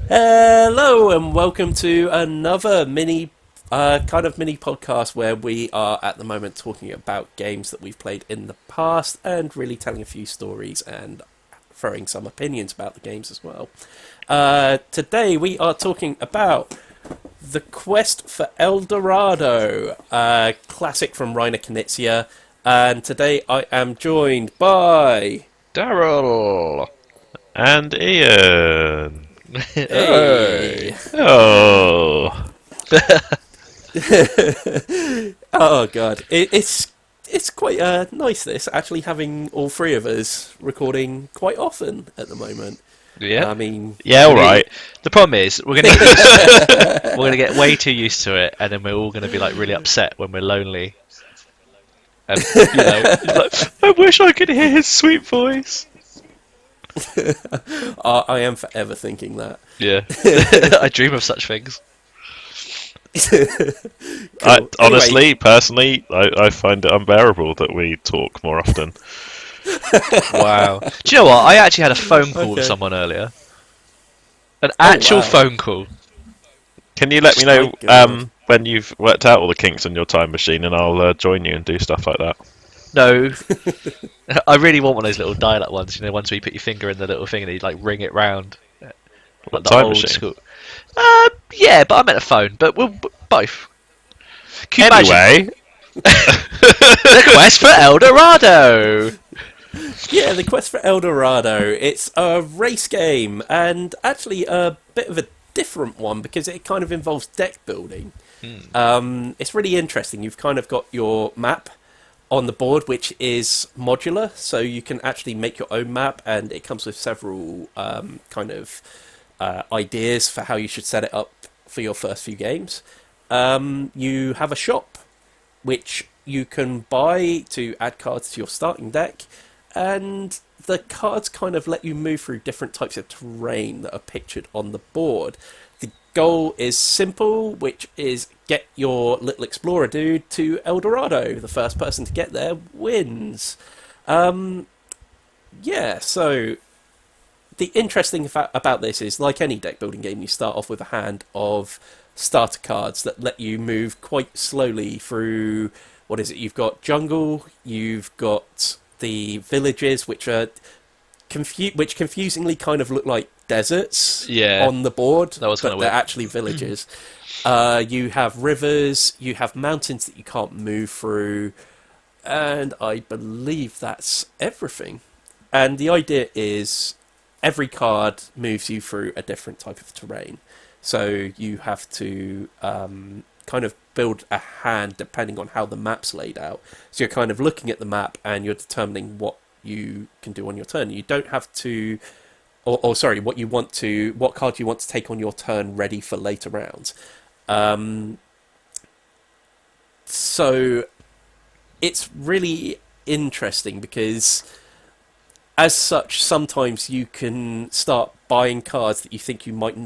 Hello and welcome to another mini podcast where we are at the moment talking about games that we've played in the past and really telling a few stories and throwing some opinions about the games as well. Today we are talking about the Quest for El Dorado, a classic from Reiner Knizia, and today I am joined by Daryl and Ian. hey. Hey. Oh. Oh god, it's quite nice this actually having all three of us recording quite often at the moment. Yeah. I mean, Yeah. All right. The problem is we're gonna get way too used to it, and then we're all gonna be like really upset when we're lonely. And it's like, I wish I could hear his sweet voice. I am forever thinking that. Yeah. I dream of such things. Cool. Anyway, Personally, I find it unbearable that we talk more often. wow. Do you know what? I actually had a phone call with Okay. someone earlier. An Oh actual wow. phone call. Can you let me My know god. when you've worked out all the kinks in your time machine, and I'll join you and do stuff like that? No, I really want one of those little dial-up ones. Ones where you put your finger in the little thing and you like ring it round, like What the time old machine? school. Yeah, but I meant a phone. But we'll both. Can you imagine Anyway, the quest for El Dorado? Yeah, the Quest for El Dorado. It's a race game, and actually a bit of a different one because it kind of involves deck building. It's really interesting. You've kind of got your map on the board, which is modular, so you can actually make your own map, and it comes with several ideas for how you should set it up for your first few games. You have a shop, which you can buy to add cards to your starting deck, and the cards kind of let you move through different types of terrain that are pictured on the board. The goal is simple, which is get your little explorer dude to El Dorado. The first person to get there wins. Yeah, so the interesting fact about this is, like any deck building game, you start off with a hand of starter cards that let you move quite slowly through. What is it? You've got jungle, you've got the villages, which are which confusingly kind of look like deserts Yeah, on the board, that was kind but of they're weird. actually villages. You have rivers, you have mountains that you can't move through, and I believe that's everything. And the idea is every card moves you through a different type of terrain. So you have to kind of build a hand depending on how the map's laid out. So you're kind of looking at the map and you're determining what you can do on your turn. You don't have to, or sorry, what card you want to take on your turn ready for later rounds. Um, so it's really interesting because as such, sometimes you can start buying cards that you think you might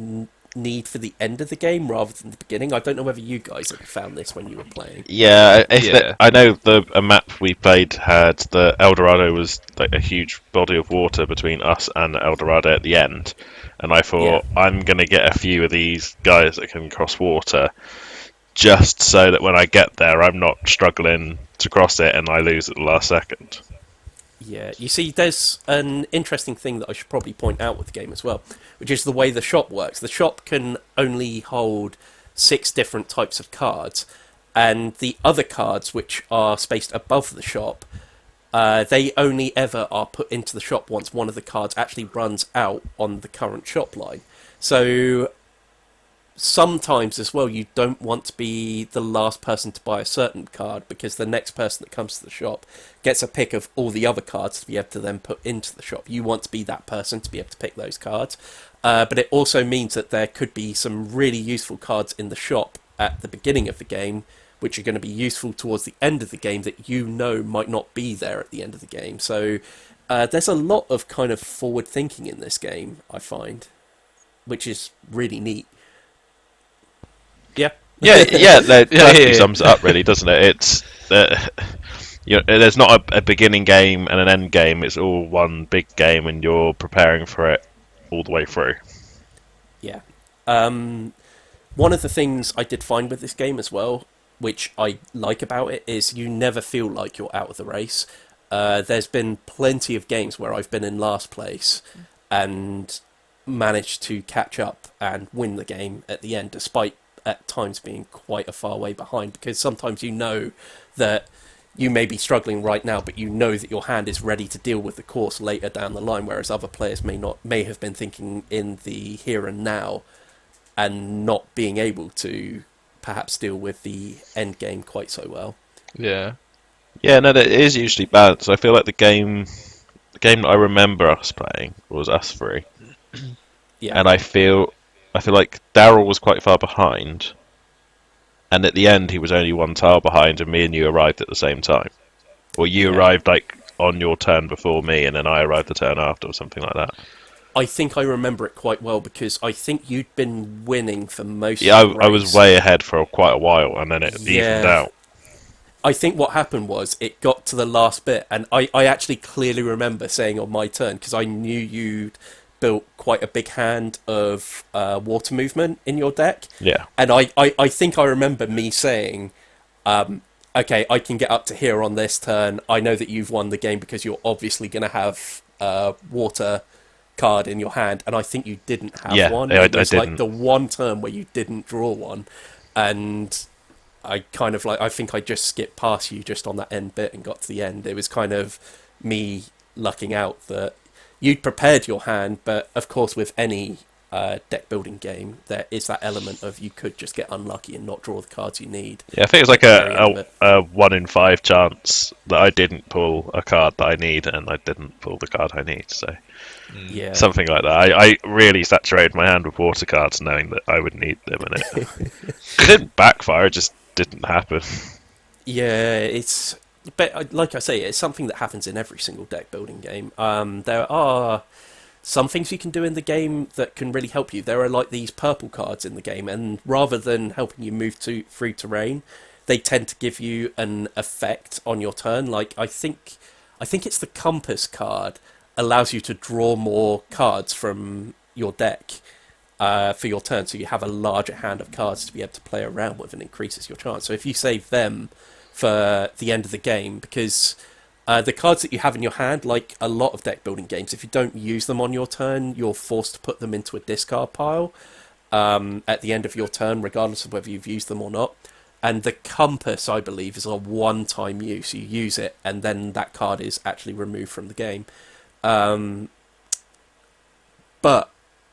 need for the end of the game rather than the beginning. I don't know whether you guys have found this when you were playing. yeah, Yeah, I know a map we played had the El Dorado was like a huge body of water between us and El Dorado at the end, and I Yeah, thought I'm gonna get a few of these guys that can cross water, just so that when I get there, I'm not struggling to cross it and I lose at the last second. yeah. You see, there's an interesting thing that I should probably point out with the game as well, which is the way the shop works. The shop can only hold 6 different types of cards, and the other cards, which are spaced above the shop, they only ever are put into the shop once one of the cards actually runs out on the current shop line. So sometimes as well, you don't want to be the last person to buy a certain card because the next person that comes to the shop gets a pick of all the other cards to be able to then put into the shop. You want to be that person to be able to pick those cards. But it also means that there could be some really useful cards in the shop at the beginning of the game, which are going to be useful towards the end of the game that you know might not be there at the end of the game. So there's a lot of kind of forward thinking in this game, I find, which is really neat. Yeah. Yeah, that yeah, perfectly yeah. sums it up, really, doesn't it? It's there's not a beginning game and an end game. It's all one big game, and you're preparing for it all the way through. Yeah. One of the things I did find with this game as well, which I like about it, is you never feel like you're out of the race. There's been plenty of games where I've been in last place and managed to catch up and win the game at the end, despite at times being quite a far way behind, because sometimes you know that you may be struggling right now, but you know that your hand is ready to deal with the course later down the line, whereas other players may have been thinking in the here and now and not being able to perhaps deal with the end game quite so well. Yeah. Yeah, no, that is usually balanced. I feel like the game that I remember us playing was us three, Yeah, and I feel like Daryl was quite far behind, and at the end he was only one tile behind, and me and you arrived at the same time, or you Yeah. arrived like on your turn before me, and then I arrived the turn after, or something like that. I think I remember it quite well because I think you'd been winning for most Yeah, of the I was race. way ahead for quite a while, and then it Yeah. evened out. I think what happened was it got to the last bit, and I actually clearly remember saying on my turn, because I knew you'd built quite a big hand of water movement in your deck, Yeah, and I think I remember me saying, okay, I can get up to here on this turn. I know that you've won the game because you're obviously going to have water card in your hand, and I think you didn't have Yeah, one. I It was like didn't. the one turn where you didn't draw one, and I kind of like, I think I just skipped past you just on that end bit and got to the end. It was kind of me lucking out that you'd prepared your hand, but of course with any deck building game there is that element of you could just get unlucky and not draw the cards you need. yeah. I think it's like at the very end of it. a 1 in 5 chance that I didn't pull a card that I need, and I didn't pull the card I need. So Yeah. something like that. I really saturated my hand with water cards, knowing that I would need them, and it didn't backfire. It just didn't happen. Yeah, it's, but like I say, it's something that happens in every single deck building game. There are some things you can do in the game that can really help you. There are like these purple cards in the game, and rather than helping you move through terrain, they tend to give you an effect on your turn. Like I think it's the compass card allows you to draw more cards from your deck for your turn, so you have a larger hand of cards to be able to play around with, and increases your chance. So if you save them for the end of the game, because the cards that you have in your hand, like a lot of deck building games, if you don't use them on your turn, you're forced to put them into a discard pile at the end of your turn, regardless of whether you've used them or not. And the compass, I believe, is a one-time use. You use it, and then that card is actually removed from the game. But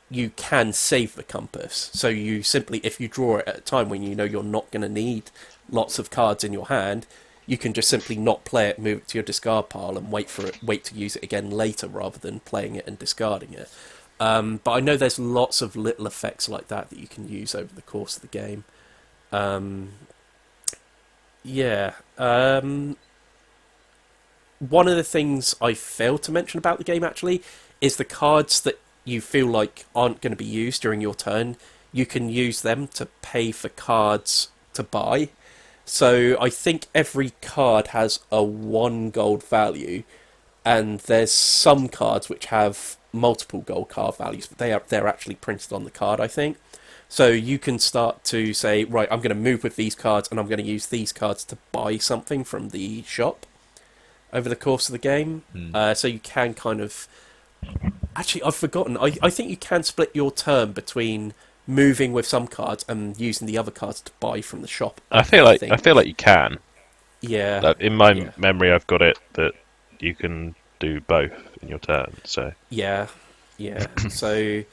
you can save the compass. So you simply, if you draw it at a time when you know you're not going to need lots of cards in your hand, you can just simply not play it, move it to your discard pile, and wait to use it again later, rather than playing it and discarding it. But I know there's lots of little effects like that you can use over the course of the game. Yeah. One of the things I failed to mention about the game, actually, is the cards that you feel like aren't going to be used during your turn. You can use them to pay for cards to buy. So I think every card has a 1 gold value, and there's some cards which have multiple gold card values, but they're actually printed on the card, I think. So you can start to say, right, I'm going to move with these cards, and I'm going to use these cards to buy something from the shop over the course of the game. So you can kind of... Actually, I've forgotten. I think you can split your turn between moving with some cards and using the other cards to buy from the shop. I feel like you can. Yeah. Like, in my Yeah. memory, I've got it that you can do both in your turn. So Yeah. So...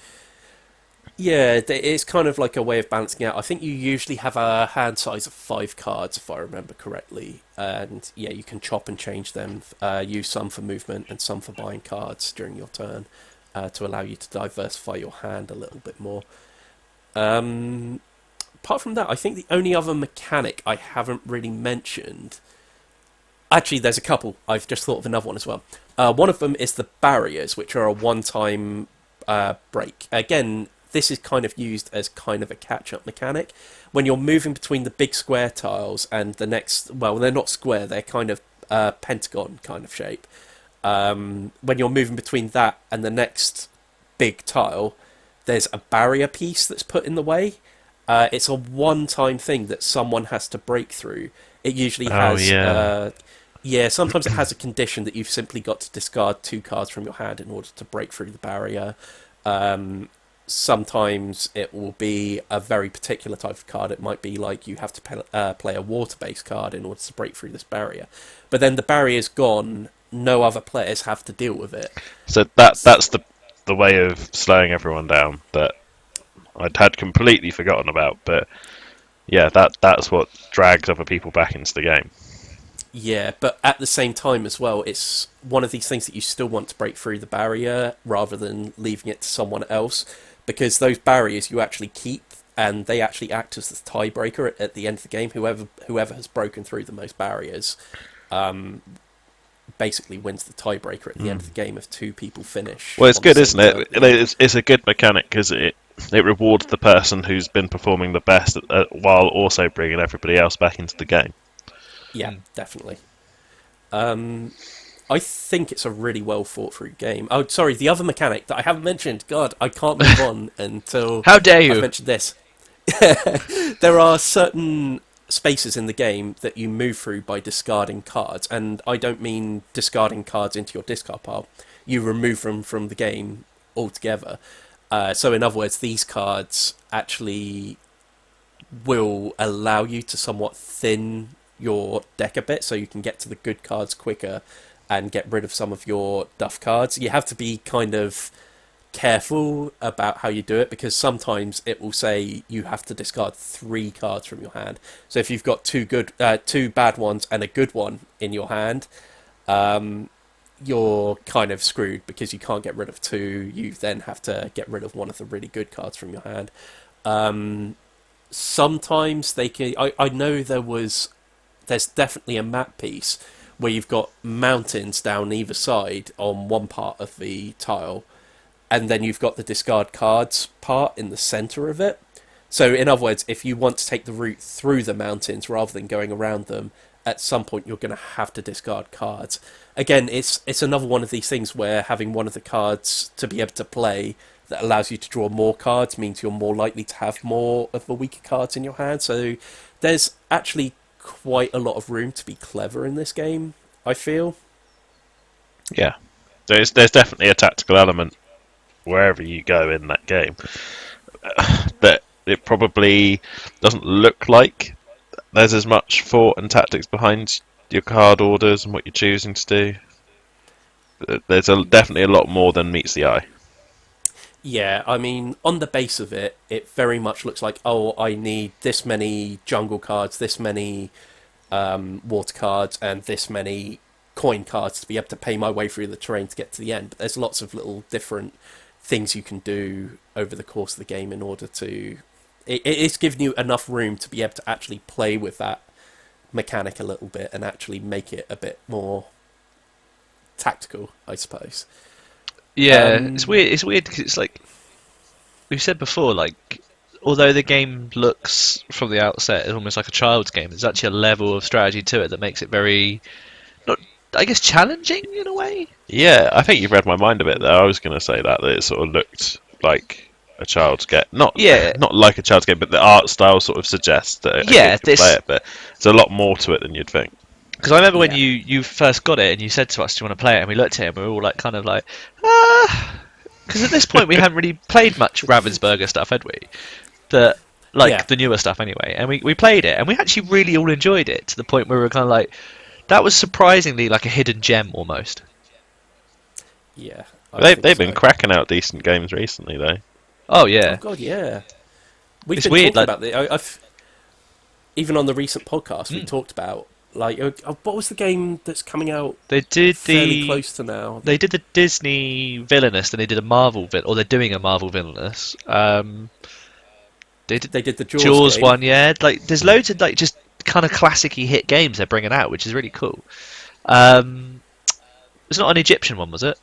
Yeah, it's kind of like a way of balancing out. I think you usually have a hand size of 5 cards, if I remember correctly. And yeah, you can chop and change them, use some for movement and some for buying cards during your turn, to allow you to diversify your hand a little bit more. Apart from that, I think the only other mechanic I haven't really mentioned... Actually, there's a couple. I've just thought of another one as well. One of them is the barriers, which are a one-time break. Again, this is kind of used as kind of a catch-up mechanic. When you're moving between the big square tiles and the next... Well, they're not square, they're kind of pentagon kind of shape. When you're moving between that and the next big tile, there's a barrier piece that's put in the way. It's a one-time thing that someone has to break through. It usually Oh, has, yeah. yeah, sometimes it has a condition that you've simply got to discard 2 cards from your hand in order to break through the barrier. Sometimes it will be a very particular type of card. It might be like you have to play a water-based card in order to break through this barrier. But then the barrier's gone, no other players have to deal with it. So that's the way of slowing everyone down that had completely forgotten about. But yeah, that's what drags other people back into the game. Yeah, but at the same time as well, it's one of these things that you still want to break through the barrier rather than leaving it to someone else, because those barriers you actually keep, and they actually act as the tiebreaker at the end of the game. Whoever has broken through the most barriers basically wins the tiebreaker at the end of the game if 2 people finish. Well, it's on the good, same isn't it? turn. It's a good mechanic because it rewards the person who's been performing the best while also bringing everybody else back into the game. Yeah, definitely. I think it's a really well thought through game. Oh, sorry, the other mechanic that I haven't mentioned. God, I can't move on until How dare you? I've mentioned this. There are certain spaces in the game that you move through by discarding cards, and I don't mean discarding cards into your discard pile. You remove them from the game altogether. So in other words, these cards actually will allow you to somewhat thin your deck a bit so you can get to the good cards quicker and get rid of some of your duff cards. You have to be kind of careful about how you do it, because sometimes it will say you have to discard 3 cards from your hand. So if you've got 2 bad ones and a good one in your hand, you're kind of screwed because you can't get rid of 2. You then have to get rid of one of the really good cards from your hand. Sometimes they can. I know there's definitely a map piece where you've got mountains down either side on one part of the tile, and then you've got the discard cards part in the centre of it. So in other words, if you want to take the route through the mountains rather than going around them, at some point you're going to have to discard cards. Again, it's another one of these things where having one of the cards to be able to play that allows you to draw more cards means you're more likely to have more of the weaker cards in your hand. So there's actually quite a lot of room to be clever in this game, I feel. Yeah, there's definitely a tactical element wherever you go in that game that it probably doesn't look like there's as much thought and tactics behind your card orders and what you're choosing to do. There's definitely a lot more than meets the eye. Yeah, I mean, on the base of it, it very much looks like, oh, I need this many jungle cards, this many water cards, and this many coin cards to be able to pay my way through the terrain to get to the end. But there's lots of little different things you can do over the course of the game in order to... It's giving you enough room to be able to actually play with that mechanic a little bit and actually make it a bit more tactical, I suppose. Yeah, it's weird. It's weird because it's like we've said before. Like, although the game looks from the outset almost like a child's game, there's actually a level of strategy to it that makes it very, not, I guess, challenging in a way. Yeah, I think you've read my mind a bit there. I was going to say that it sort of looked like a child's game. Not like a child's game, but the art style sort of suggests that a kid could play it. But there's a lot more to it than you'd think. Because I remember when you first got it and you said to us, "Do you want to play it?" and we looked at it and we were all like, kind of like, ah. Because at this point we hadn't really played much Ravensburger stuff, had we? The newer stuff anyway. And we played it and we actually really all enjoyed it to the point where we were kind of like, that was surprisingly like a hidden gem almost. Yeah. They've been cracking out decent games recently, though. Oh yeah. Oh god, yeah. We've It's been weird, talking like- about the. Even on the recent podcast, we talked about what was the game that's coming out? They did fairly close to now. They did the Disney Villainous, and they did a Marvel or they're doing a Marvel Villainous. They did the Jaws game. one, yeah. Like, there's loads of like just kind of classic-y hit games they're bringing out, which is really cool. It's not an Egyptian one, was it?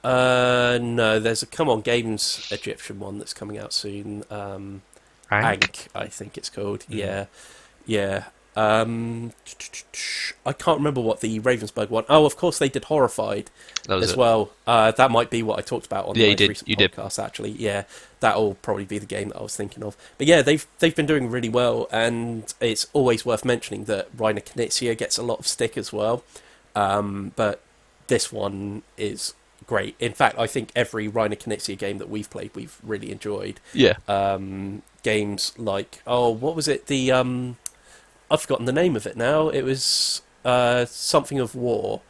No, there's a Come On Games Egyptian one that's coming out soon. Ankh, I think it's called. Yeah. I can't remember what the Ravensburg one. Oh, of course they did Horrified That was as it. well. That might be what I talked about on Yeah, the you most did, recent you did. podcast. Actually, yeah, that'll probably be the game that I was thinking of. But yeah, they've been doing really well, and it's always worth mentioning that Reiner Knizia gets a lot of stick as well. But this one is great. In fact, I think every Reiner Knizia game that we've played, we've really enjoyed. Yeah. Games like, oh, what was it? I've forgotten the name of it now. It was something of war.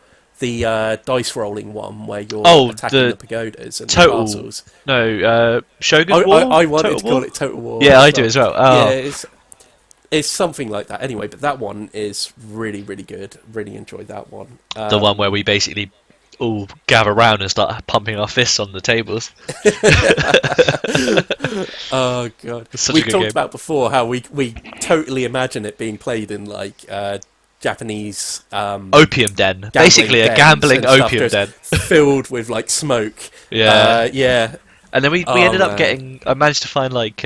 The dice rolling one where you're Oh, attacking the the pagodas and the Total. castles. No, Shogun War? I wanted Total to call War? it Total War. Yeah, I do as well. Yeah, Oh, it's something like that. Anyway, but that one is really, really good. Really enjoyed that one. the one where we basically all gather around and start pumping our fists on the tables. Oh god, It's such a we've good talked game. about before how we totally imagine it being played in like Japanese Opium den. Basically a dens gambling and stuff, opium just den. filled with like smoke. Yeah. Yeah. And then we Oh, ended up man. getting. I managed to find like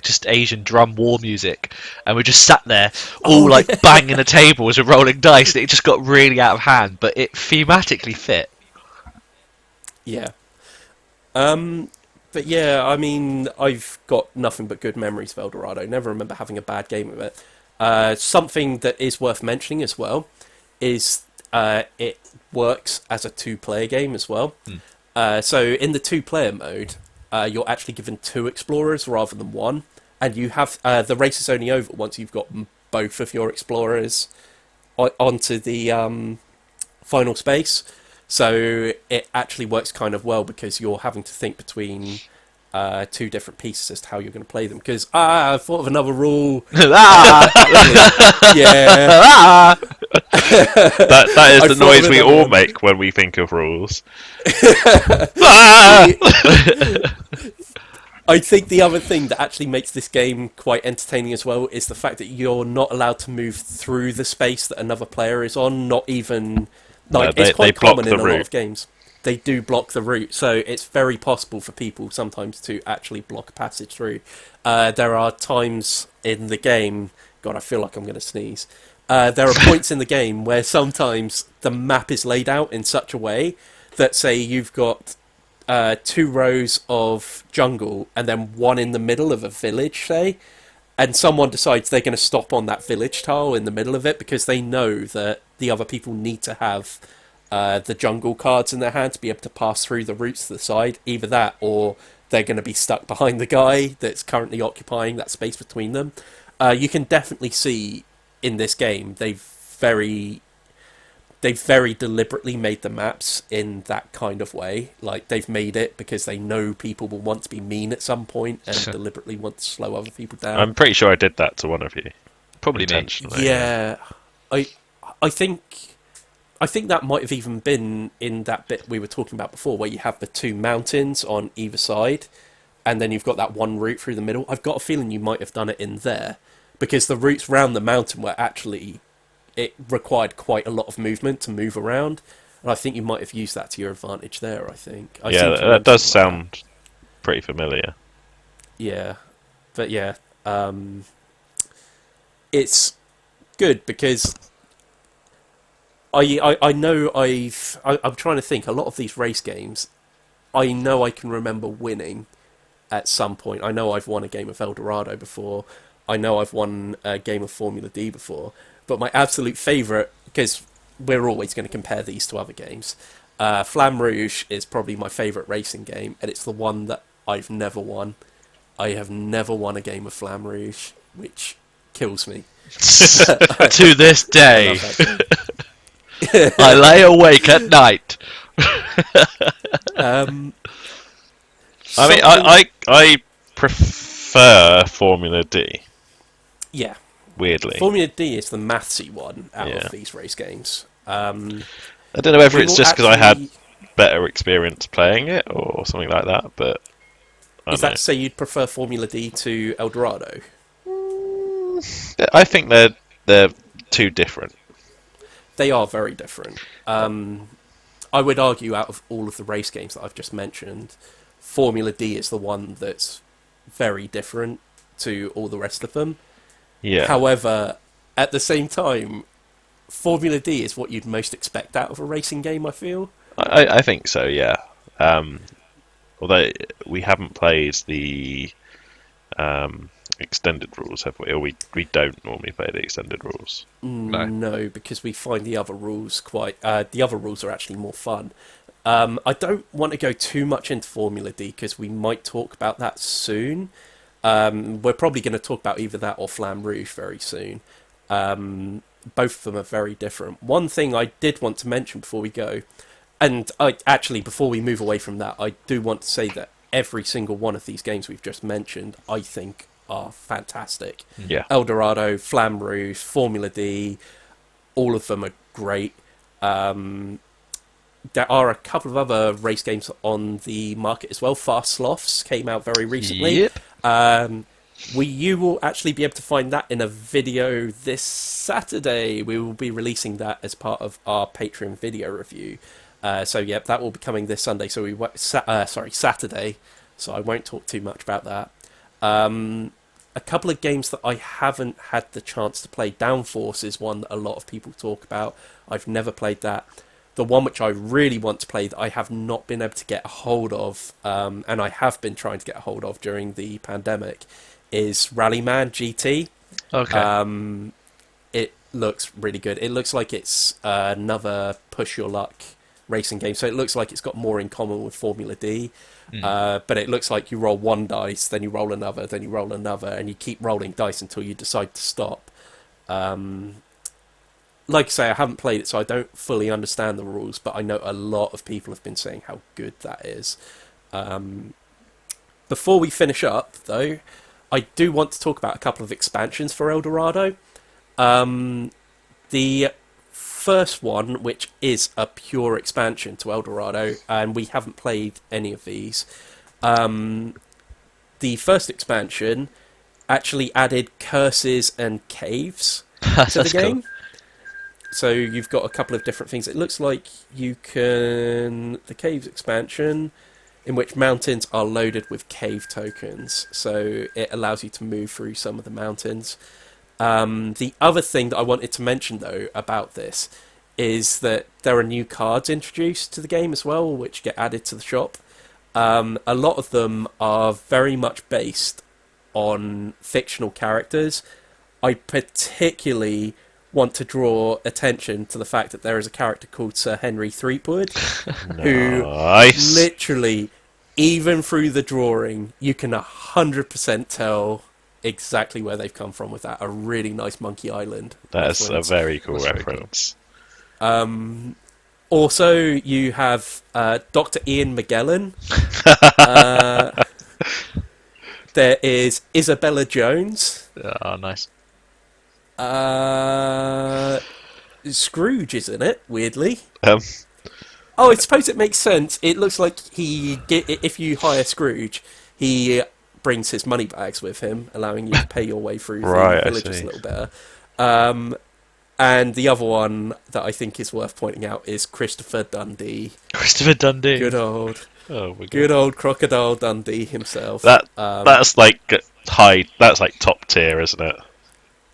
just Asian drum war music, and we just sat there all Oh, like yeah. banging the tables and rolling dice. And it just got really out of hand, but it thematically fit. Yeah. But yeah, I mean, I've got nothing but good memories of El Dorado. Never remember having a bad game of it. Something that is worth mentioning as well is it works as a two-player game as well. So in the two-player mode, you're actually given two explorers rather than one, and you have the race is only over once you've got both of your explorers onto the final space. So it actually works kind of well because you're having to think between two different pieces as to how you're going to play them. Because I thought of another rule. Ah! Yeah, Ah! That is I the thought noise of we another all one. make when we think of rules. Ah! I think the other thing that actually makes this game quite entertaining as well is the fact that you're not allowed to move through the space that another player is on. Not even like No, it's quite they block common the in a lot route. of games. They do block the route, so it's very possible for people sometimes to actually block a passage through. There are times in the game. God, I feel like I'm going to sneeze. There are points in the game where sometimes the map is laid out in such a way that, say, you've got two rows of jungle and then one in the middle of a village, say, and someone decides they're going to stop on that village tile in the middle of it because they know that the other people need to have the jungle cards in their hand to be able to pass through the routes to the side. Either that or they're going to be stuck behind the guy that's currently occupying that space between them. You can definitely see in this game they've very deliberately made the maps in that kind of way. Like, they've made it because they know people will want to be mean at some point and deliberately want to slow other people down. I'm pretty sure I did that to one of you. Probably me. Intentionally. Yeah, I think that might have even been in that bit we were talking about before, where you have the two mountains on either side, and then you've got that one route through the middle. I've got a feeling you might have done it in there, because the routes round the mountain were actually, it required quite a lot of movement to move around, and I think you might have used that to your advantage there. I think. I seem Yeah, to that remember does something like sound pretty familiar. that. Yeah, but yeah, it's good because I know I'm trying to think. A lot of these race games, I know I can remember winning at some point. I know I've won a game of El Dorado before. I know I've won a game of Formula D before. But my absolute favourite, because we're always going to compare these to other games, Flamme Rouge is probably my favourite racing game, and it's the one that I've never won. I have never won a game of Flamme Rouge, which kills me. To this I day, love that game. I lay awake at night. I mean, Something- I prefer Formula D. yeah. Weirdly, Formula D is the mathsy one out Yeah. of these race games. I don't know whether We it's will just because I had actually- better experience playing it or something like that. But I Is don't that to say you'd prefer Formula D to El Dorado? know. I think they're too different. They are very different. I would argue out of all of the race games that I've just mentioned, Formula D is the one that's very different to all the rest of them. Yeah, However, at the same time, Formula D is what you'd most expect out of a racing game, I feel. I think so, yeah. Although we haven't played the extended rules, have we? Or we don't normally play the extended rules. No. No, because we find the other rules quite... the other rules are actually more fun. I don't want to go too much into Formula D, because we might talk about that soon. We're probably going to talk about either that or Flamme Rouge very soon. Both of them are very different. One thing I did want to mention before we go, and before we move away from that, I do want to say that every single one of these games we've just mentioned, I think, are fantastic. Yeah. El Dorado, Flamme Rouge, Formula D, all of them are great. There are a couple of other race games on the market as well. Fast Sloths came out very recently. Yep. You will actually be able to find that in a video this Saturday. We will be releasing that as part of our Patreon video review. That will be coming this Sunday. Saturday. So I won't talk too much about that. A couple of games that I haven't had the chance to play. Downforce is one that a lot of people talk about. I've never played that. The one which I really want to play that I have not been able to get a hold of, and I have been trying to get a hold of during the pandemic, is Rallyman GT. Okay. It looks really good. It looks like it's another push your luck racing game. So it looks like it's got more in common with Formula D. But it looks like you roll one dice, then you roll another, then you roll another, and you keep rolling dice until you decide to stop. Like I say, I haven't played it, so I don't fully understand the rules, but I know a lot of people have been saying how good that is. Before we finish up, though, I do want to talk about a couple of expansions for El Dorado. The first one, which is a pure expansion to El Dorado, and we haven't played any of these. The first expansion actually added curses and caves to the game. Cool. So you've got a couple of different things. It looks like you can... The caves expansion, in which mountains are loaded with cave tokens. So it allows you to move through some of the mountains. The other thing that I wanted to mention, though, about this is that there are new cards introduced to the game as well, which get added to the shop. A lot of them are very much based on fictional characters. I particularly want to draw attention to the fact that there is a character called Sir Henry Threepwood, who literally, even through the drawing, you can 100% tell exactly where they've come from with that. A really nice Monkey Island That's reference. a very cool reference. Also, you have Dr. Ian Magellan. There is Isabella Jones. Oh, nice. Scrooge is in it, weirdly. Um, Oh, I suppose it makes sense. It looks like if you hire Scrooge, he brings his money bags with him, allowing you to pay your way through Right, the I villages see. a little better. And the other one that I think is worth pointing out is Christopher Dundee. Christopher Dundee. Good old Oh, old Crocodile Dundee himself. that's like That's like top tier, isn't it?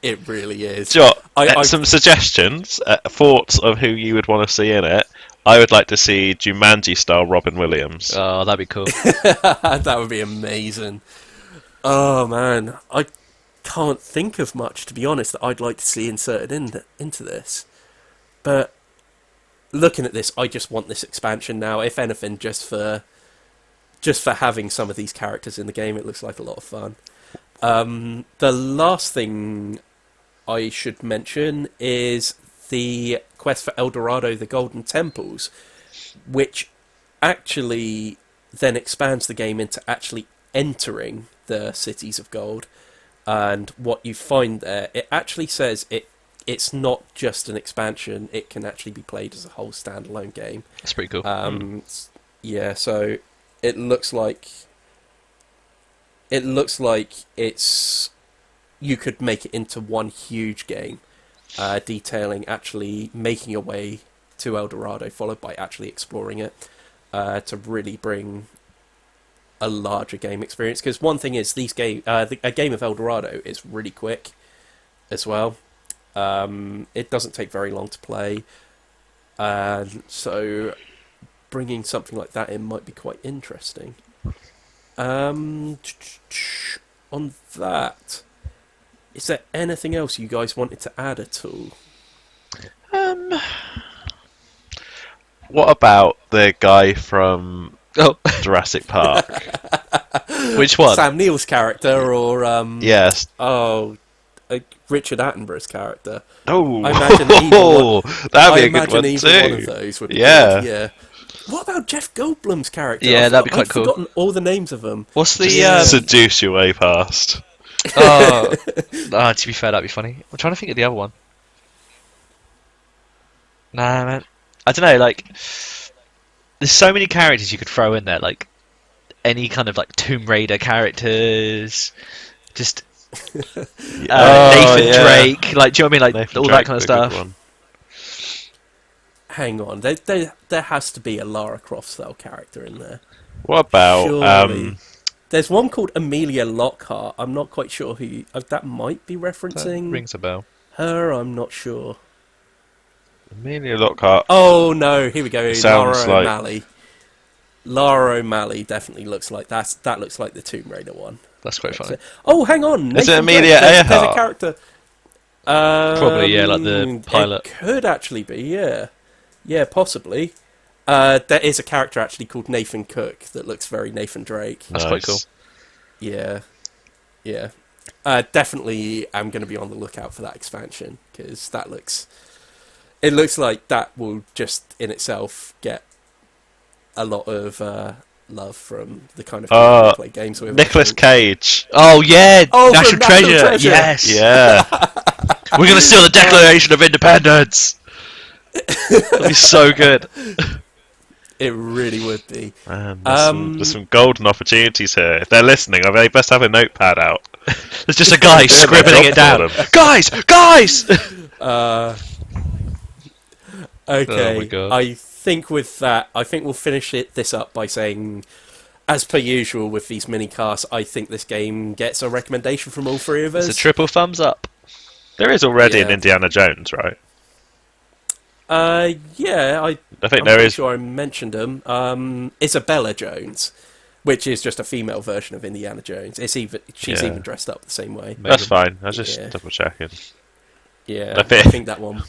It really is. Do you know what? I Some suggestions, thoughts of who you would want to see in it. I would like to see Jumanji style Robin Williams. Oh, that'd be cool. that would be amazing. Oh man, I can't think of much, to be honest, that I'd like to see inserted into this. But looking at this, I just want this expansion now. If anything, just for having some of these characters in the game, it looks like a lot of fun. The last thing I should mention is the Quest for El Dorado, the Golden Temples, which actually then expands the game into actually entering the cities of gold. And what you find there, it actually says it's not just an expansion, it can actually be played as a whole standalone game. That's pretty cool. Yeah, so it looks like it's you could make it into one huge game, detailing actually making your way to El Dorado, followed by actually exploring it, to really bring a larger game experience. Because one thing is, a game of El Dorado is really quick as well. It doesn't take very long to play, and so bringing something like that in might be quite interesting. On that, is there anything else you guys wanted to add at all? What about the guy from Oh, Jurassic Park? which one? Sam Neill's character, or Yes. Richard Attenborough's character? Oh, I imagine that'd be I a good one imagine either one of too. those would be Yeah. good, yeah. What about Jeff Goldblum's character? Yeah, that'd be quite cool. I've forgotten all the names of them. What's the? Just seduce your way past. Oh, to be fair, that'd be funny. I'm trying to think of the other one. Nah, man. I don't know. Like, there's so many characters you could throw in there. Like, any kind of like Tomb Raider characters. Just Nathan Drake. Like, do you know what I mean? Like Nathan all Drake that kind of would be a good stuff. one. Hang on, there has to be a Lara Croft style character in there. What about Surely. There's one called Amelia Lockhart. I'm not quite sure who that might be referencing Rings a bell. her. I'm not sure. Amelia Lockhart? Oh no, here we go. Sounds Lara like- O'Malley. Lara O'Malley definitely looks like that looks like the Tomb Raider one. That's quite funny. Oh, hang on. Is it Nathan Amelia Drake, there's a Earhart? character. Probably, yeah, like the pilot. It could actually be, yeah. Yeah, possibly. There is a character actually called Nathan Cook that looks very Nathan Drake. That's quite cool. Yeah. Yeah. Definitely am going to be on the lookout for that expansion, because it looks like that will just in itself get a lot of love from the kind of people who play games with. Nicolas Cage. Oh yeah, Oh, from National National Treasure. Treasure. Yes. Yeah. We're gonna steal the Declaration of Independence. That'd be so good. It really would be. Man, there's some golden opportunities here. If they're listening, they best have a notepad out. There's just a guy scribbling it down. for them. Guys! Okay, Oh my God. I think with that, we'll finish this up by saying, as per usual with these mini casts, I think this game gets a recommendation from all three of us. It's a triple thumbs up. There is already an Yeah. Indiana Jones, right? Yeah, I think I'm there pretty is. sure I mentioned them. Isabella Jones, which is just a female version of Indiana Jones. She's Yeah. even dressed up the same way. That's fine. I was just Yeah. double checking. Yeah, I I think- think that one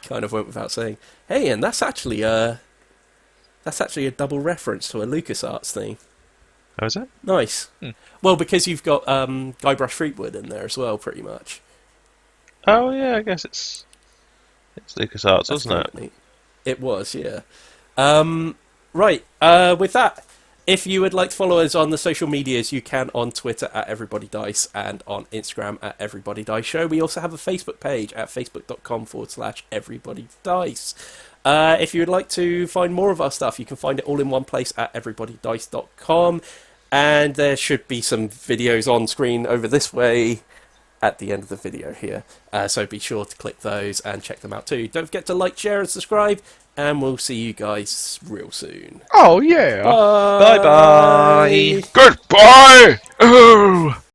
kind of went without saying. Hey, and that's actually a double reference to a LucasArts thing. How is it? Nice. Well, because you've got Guybrush Threepwood in there as well, pretty much. Oh yeah, I guess it's LucasArts, That's wasn't kind it? of neat. It was, yeah. Right. With that, if you would like to follow us on the social medias, you can on Twitter at EverybodyDice and on Instagram at EverybodyDice We also have a Facebook page at facebook.com/EverybodyDice. If you would like to find more of our stuff, you can find it all in one place at everybodydice.com. And there should be some videos on screen over this way at the end of the video here. So be sure to click those and check them out too. Don't forget to like, share, and subscribe. And we'll see you guys real soon. Oh yeah. Bye. Bye bye. Goodbye. Oh.